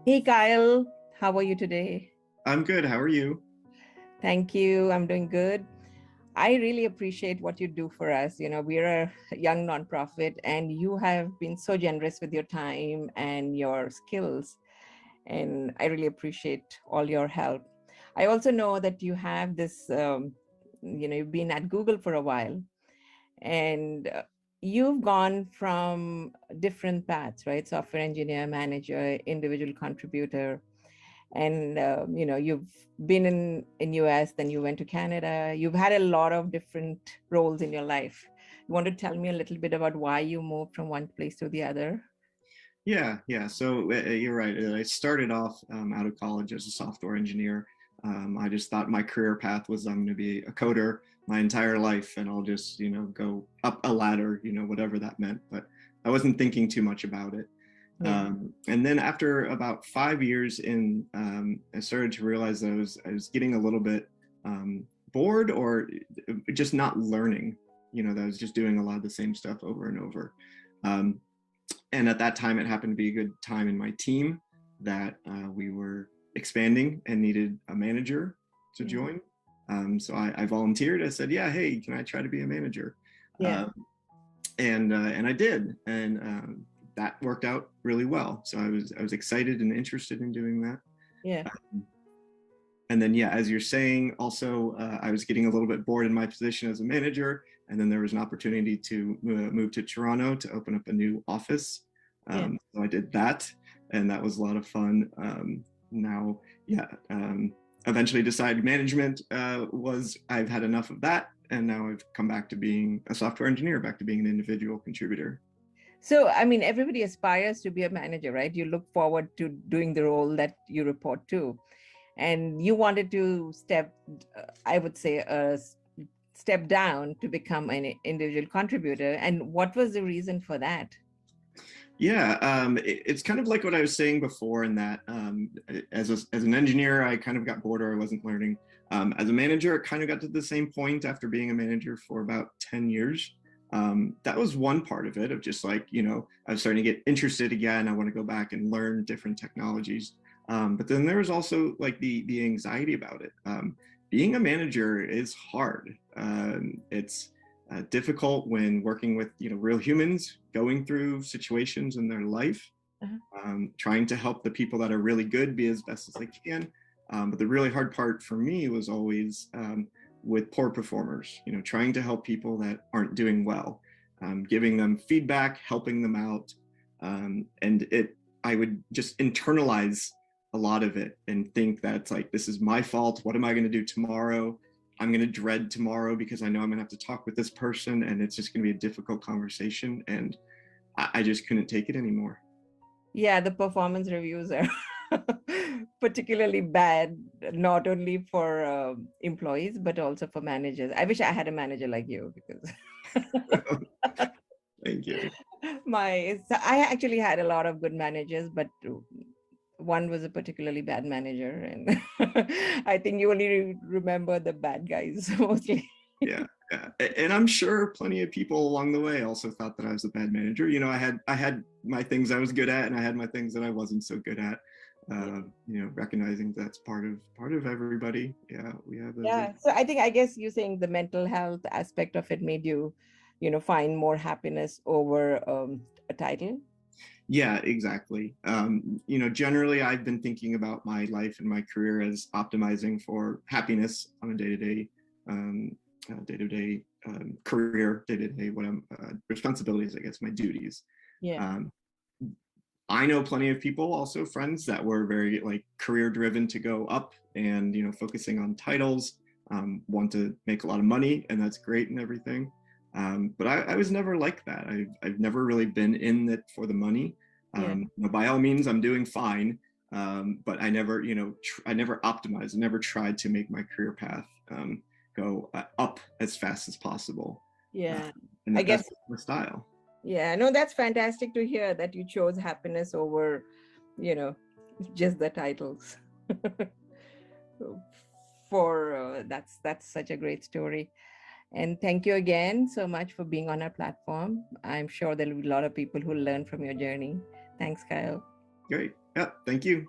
Hey Kyle, how are you today? I'm good. How are you? Thank you. I'm doing good. I really appreciate what you do for us. We're a young nonprofit, and you have been so generous with your time and your skills. And I really appreciate all your help. I also know that you have this, you've been at Google for a while, and you've gone from different paths, right? Software engineer, manager, individual contributor, and you've been in US, then you went to Canada. You've had a lot of different roles in your life. You want to tell me a little bit about why you moved from one place to the other? Yeah. So you're right. I started off out of college as a software engineer. I just thought my career path was I'm going to be a coder my entire life, and I'll just go up a ladder, whatever that meant. But I wasn't thinking too much about it. Yeah. And then after about 5 years in, I started to realize that I was getting a little bit bored or just not learning. That I was just doing a lot of the same stuff over and over. And at that time, it happened to be a good time in my team that we were expanding and needed a manager to join. So I volunteered. I said, "Yeah, hey, can I try to be a manager?" Yeah. And I did, and that worked out really well. So I was excited and interested in doing that. Yeah. And then, yeah, as you're saying, also, I was getting a little bit bored in my position as a manager. And then there was an opportunity to move to Toronto to open up a new office. Yeah. So I did that, and that was a lot of fun. Now, yeah, eventually decided management I've had enough of that. And now I've come back to being a software engineer, back to being an individual contributor. So, I mean, everybody aspires to be a manager, right? You look forward to doing the role that you report to. And you wanted to I would say, step down to become an individual contributor. And what was the reason for that? Yeah, it's kind of like what I was saying before, in that as an engineer, I kind of got bored or I wasn't learning. As a manager, it kind of got to the same point after being a manager for about 10 years. That was one part of it, of just like, I was starting to get interested again. I want to go back and learn different technologies. But then there was also like the anxiety about it. Being a manager is hard. It's difficult when working with real humans going through situations in their life, trying to help the people that are really good be as best as they can. But the really hard part for me was always with poor performers, trying to help people that aren't doing well, giving them feedback, helping them out. I would just internalize a lot of it and think that it's like, this is my fault. What am I going to do tomorrow? I'm going to dread tomorrow because I know I'm going to have to talk with this person, and it's just going to be a difficult conversation. And I just couldn't take it anymore. Yeah, the performance reviews are particularly bad, not only for employees, but also for managers. I wish I had a manager like you, because Thank you. I actually had a lot of good managers, but one was a particularly bad manager, and I think you only remember the bad guys mostly. Yeah. And I'm sure plenty of people along the way also thought that I was a bad manager. I had my things I was good at, and I had my things that I wasn't so good at. Recognizing that's part of everybody. Yeah, we have those. Yeah. So I guess you're saying the mental health aspect of it made you, find more happiness over a title. Yeah, exactly. Generally, I've been thinking about my life and my career as optimizing for happiness on a day-to-day, day-to-day career, day-to-day responsibilities, I guess, my duties. Yeah. I know plenty of people, also friends, that were very like career driven to go up and focusing on titles, want to make a lot of money, and that's great and everything. But I was never like that. I've never really been in it for the money. By all means, I'm doing fine, but I never, I never optimized. I never tried to make my career path go up as fast as possible. Yeah. And I that's guess. my style. Yeah. No, that's fantastic to hear that you chose happiness over, you know, just the titles. That's such a great story. And thank you again so much for being on our platform. I'm sure there'll be a lot of people who learn from your journey. Thanks, Kyle. Great. Yeah. Thank you.